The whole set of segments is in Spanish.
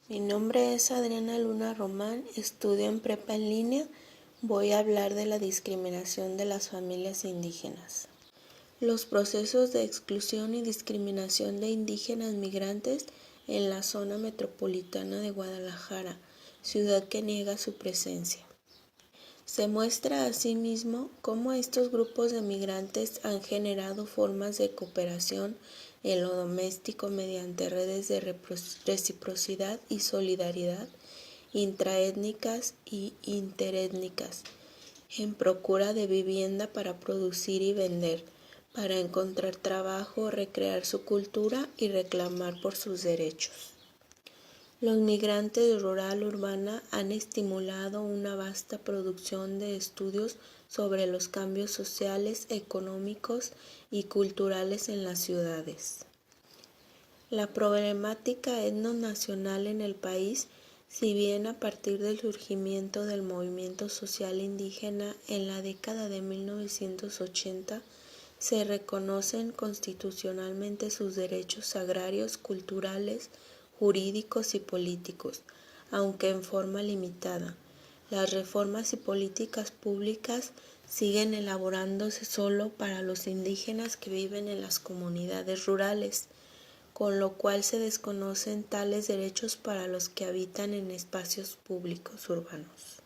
Mi nombre es Adriana Luna Román, estudio en prepa en línea. Voy a hablar de la discriminación de las familias indígenas. Los procesos de exclusión y discriminación de indígenas migrantes en la zona metropolitana de Guadalajara, ciudad que niega su presencia. Se muestra asimismo cómo estos grupos de migrantes han generado formas de cooperación en lo doméstico mediante redes de reciprocidad y solidaridad intraétnicas y interétnicas, en procura de vivienda para producir y vender, para encontrar trabajo, recrear su cultura y reclamar por sus derechos. Los migrantes rural-urbana han estimulado una vasta producción de estudios sobre los cambios sociales, económicos y culturales en las ciudades. La problemática etnonacional en el país, si bien a partir del surgimiento del movimiento social indígena en la década de 1980, se reconocen constitucionalmente sus derechos agrarios, culturales, jurídicos y políticos, aunque en forma limitada. Las reformas y políticas públicas siguen elaborándose solo para los indígenas que viven en las comunidades rurales, con lo cual se desconocen tales derechos para los que habitan en espacios públicos urbanos.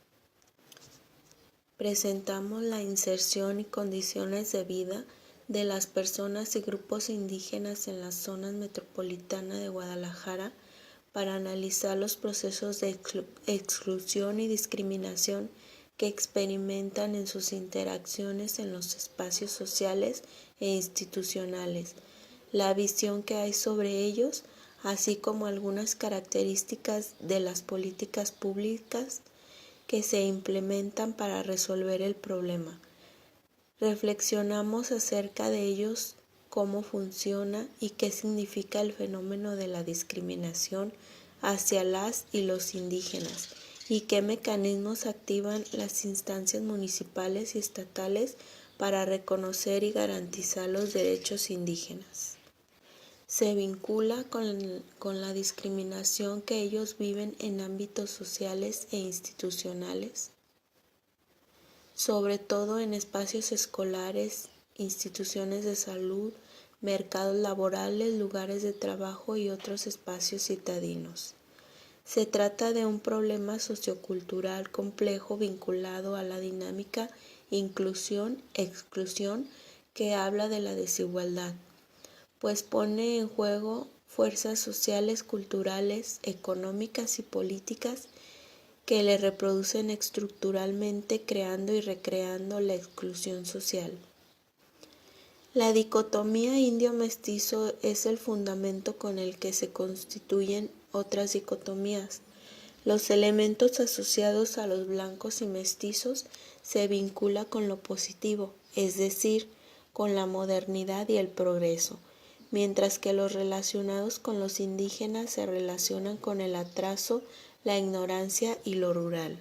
Presentamos la inserción y condiciones de vida de las personas y grupos indígenas en las zonas metropolitanas de Guadalajara para analizar los procesos de exclusión y discriminación que experimentan en sus interacciones en los espacios sociales e institucionales, la visión que hay sobre ellos, así como algunas características de las políticas públicas que se implementan para resolver el problema. Reflexionamos acerca de ellos, cómo funciona y qué significa el fenómeno de la discriminación hacia las y los indígenas y qué mecanismos activan las instancias municipales y estatales para reconocer y garantizar los derechos indígenas. Se vincula con la discriminación que ellos viven en ámbitos sociales e institucionales, sobre todo en espacios escolares, instituciones de salud, mercados laborales, lugares de trabajo y otros espacios citadinos. Se trata de un problema sociocultural complejo vinculado a la dinámica inclusión-exclusión que habla de la desigualdad, pues pone en juego fuerzas sociales, culturales, económicas y políticas que le reproducen estructuralmente, creando y recreando la exclusión social. La dicotomía indio-mestizo es el fundamento con el que se constituyen otras dicotomías. Los elementos asociados a los blancos y mestizos se vincula con lo positivo, es decir, con la modernidad y el progreso, mientras que los relacionados con los indígenas se relacionan con el atraso, la ignorancia y lo rural.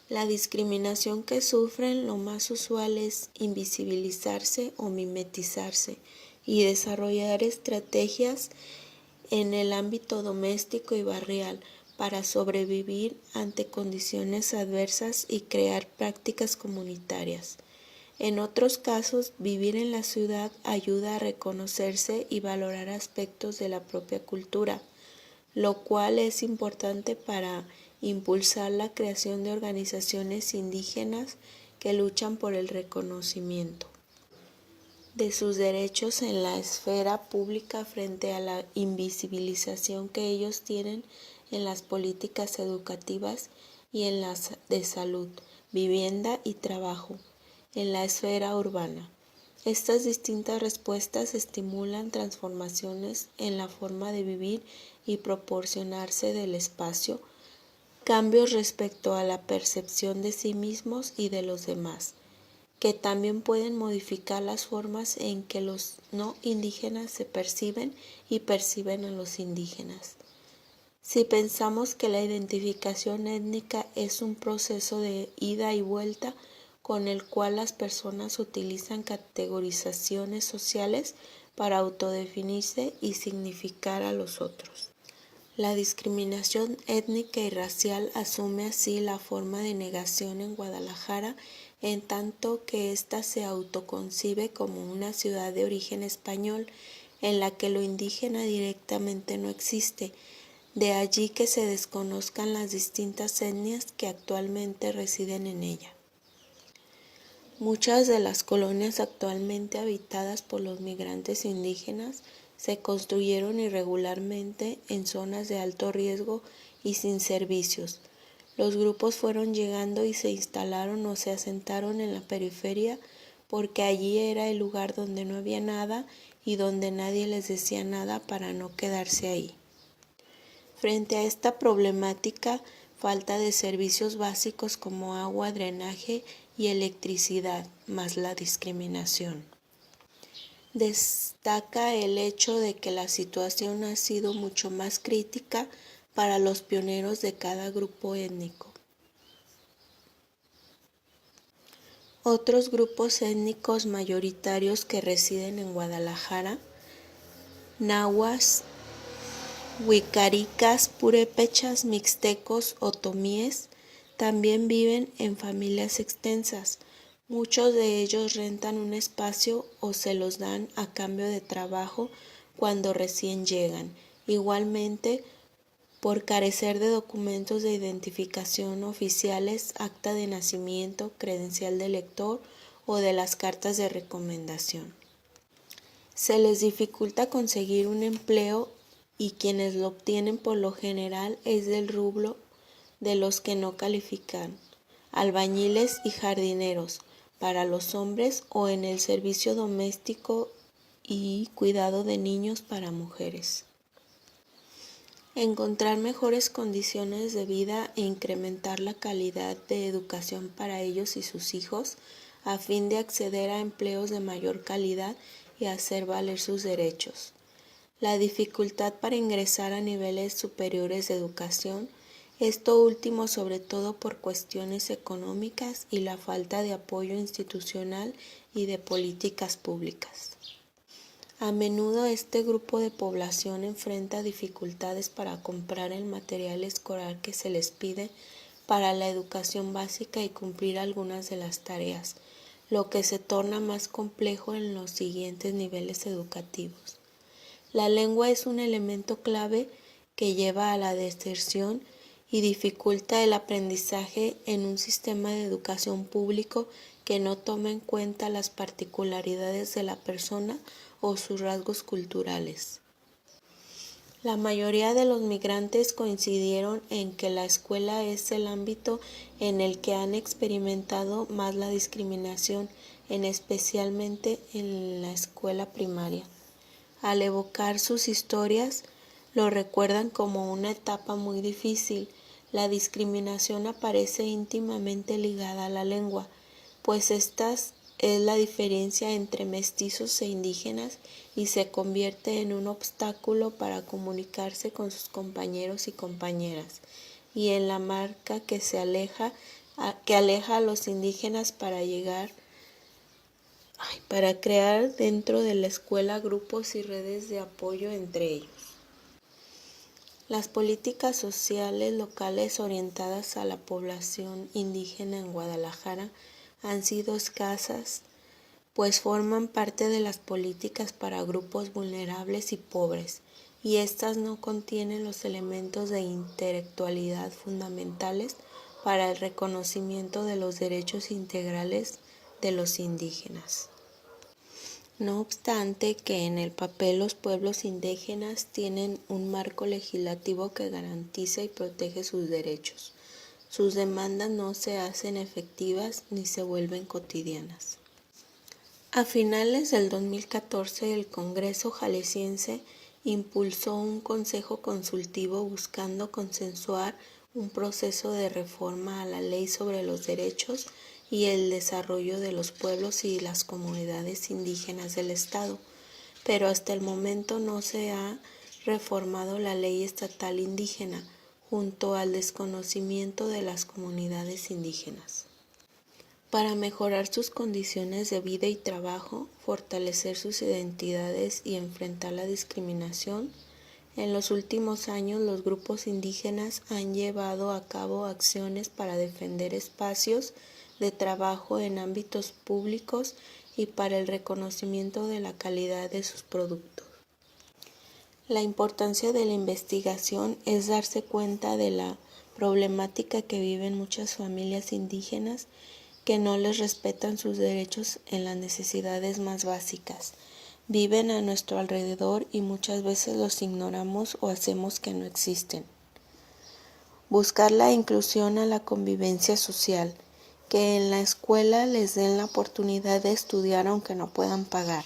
La discriminación que sufren lo más usual es invisibilizarse o mimetizarse y desarrollar estrategias en el ámbito doméstico y barrial para sobrevivir ante condiciones adversas y crear prácticas comunitarias. En otros casos, vivir en la ciudad ayuda a reconocerse y valorar aspectos de la propia cultura, lo cual es importante para impulsar la creación de organizaciones indígenas que luchan por el reconocimiento de sus derechos en la esfera pública frente a la invisibilización que ellos tienen en las políticas educativas y en las de salud, vivienda y trabajo, en la esfera urbana. Estas distintas respuestas estimulan transformaciones en la forma de vivir y proporcionarse del espacio, cambios respecto a la percepción de sí mismos y de los demás, que también pueden modificar las formas en que los no indígenas se perciben y perciben a los indígenas. Si pensamos que la identificación étnica es un proceso de ida y vuelta con el cual las personas utilizan categorizaciones sociales para autodefinirse y significar a los otros. La discriminación étnica y racial asume así la forma de negación en Guadalajara, en tanto que ésta se autoconcibe como una ciudad de origen español, en la que lo indígena directamente no existe. De allí que se desconozcan las distintas etnias que actualmente residen en ella. Muchas de las colonias actualmente habitadas por los migrantes indígenas se construyeron irregularmente en zonas de alto riesgo y sin servicios. Los grupos fueron llegando y se instalaron o se asentaron en la periferia porque allí era el lugar donde no había nada y donde nadie les decía nada para no quedarse ahí. Frente a esta problemática, falta de servicios básicos como agua, drenaje y electricidad, más la discriminación. Destaca el hecho de que la situación ha sido mucho más crítica para los pioneros de cada grupo étnico. Otros grupos étnicos mayoritarios que residen en Guadalajara: nahuas, huicaricas, purépechas, mixtecos, otomíes, también viven en familias extensas. Muchos de ellos rentan un espacio o se los dan a cambio de trabajo cuando recién llegan. Igualmente, por carecer de documentos de identificación oficiales, acta de nacimiento, credencial de lector o de las cartas de recomendación. Se les dificulta conseguir un empleo y quienes lo obtienen por lo general es del rubro de los que no califican: albañiles y jardineros para los hombres o en el servicio doméstico y cuidado de niños para mujeres. Encontrar mejores condiciones de vida e incrementar la calidad de educación para ellos y sus hijos a fin de acceder a empleos de mayor calidad y hacer valer sus derechos. La dificultad para ingresar a niveles superiores de educación, esto último sobre todo por cuestiones económicas y la falta de apoyo institucional y de políticas públicas. A menudo este grupo de población enfrenta dificultades para comprar el material escolar que se les pide para la educación básica y cumplir algunas de las tareas, lo que se torna más complejo en los siguientes niveles educativos. La lengua es un elemento clave que lleva a la deserción y dificulta el aprendizaje en un sistema de educación público que no toma en cuenta las particularidades de la persona o sus rasgos culturales. La mayoría de los migrantes coincidieron en que la escuela es el ámbito en el que han experimentado más la discriminación, especialmente en la escuela primaria. Al evocar sus historias, lo recuerdan como una etapa muy difícil. La discriminación aparece íntimamente ligada a la lengua, pues esta es la diferencia entre mestizos e indígenas y se convierte en un obstáculo para comunicarse con sus compañeros y compañeras, y en la marca que aleja a los indígenas para crear dentro de la escuela grupos y redes de apoyo entre ellos. Las políticas sociales locales orientadas a la población indígena en Guadalajara han sido escasas, pues forman parte de las políticas para grupos vulnerables y pobres, y estas no contienen los elementos de intelectualidad fundamentales para el reconocimiento de los derechos integrales de los indígenas. No obstante que en el papel los pueblos indígenas tienen un marco legislativo que garantiza y protege sus derechos, sus demandas no se hacen efectivas ni se vuelven cotidianas. A finales del 2014, el Congreso Jalisciense impulsó un consejo consultivo buscando consensuar un proceso de reforma a la Ley sobre los Derechos y el Desarrollo de los Pueblos y las Comunidades Indígenas del Estado, pero hasta el momento no se ha reformado la Ley Estatal Indígena, junto al desconocimiento de las comunidades indígenas. Para mejorar sus condiciones de vida y trabajo, fortalecer sus identidades y enfrentar la discriminación, En los últimos años, los grupos indígenas han llevado a cabo acciones para defender espacios de trabajo en ámbitos públicos y para el reconocimiento de la calidad de sus productos. La importancia de la investigación es darse cuenta de la problemática que viven muchas familias indígenas que no les respetan sus derechos en las necesidades más básicas. Viven a nuestro alrededor y muchas veces los ignoramos o hacemos que no existen. Buscar la inclusión a la convivencia social, que en la escuela les den la oportunidad de estudiar aunque no puedan pagar,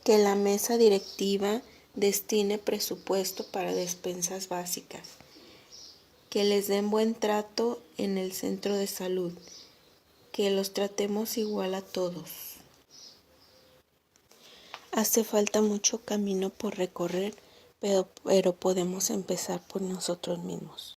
que la mesa directiva destine presupuesto para despensas básicas, que les den buen trato en el centro de salud, que los tratemos igual a todos. Hace falta mucho camino por recorrer, pero podemos empezar por nosotros mismos.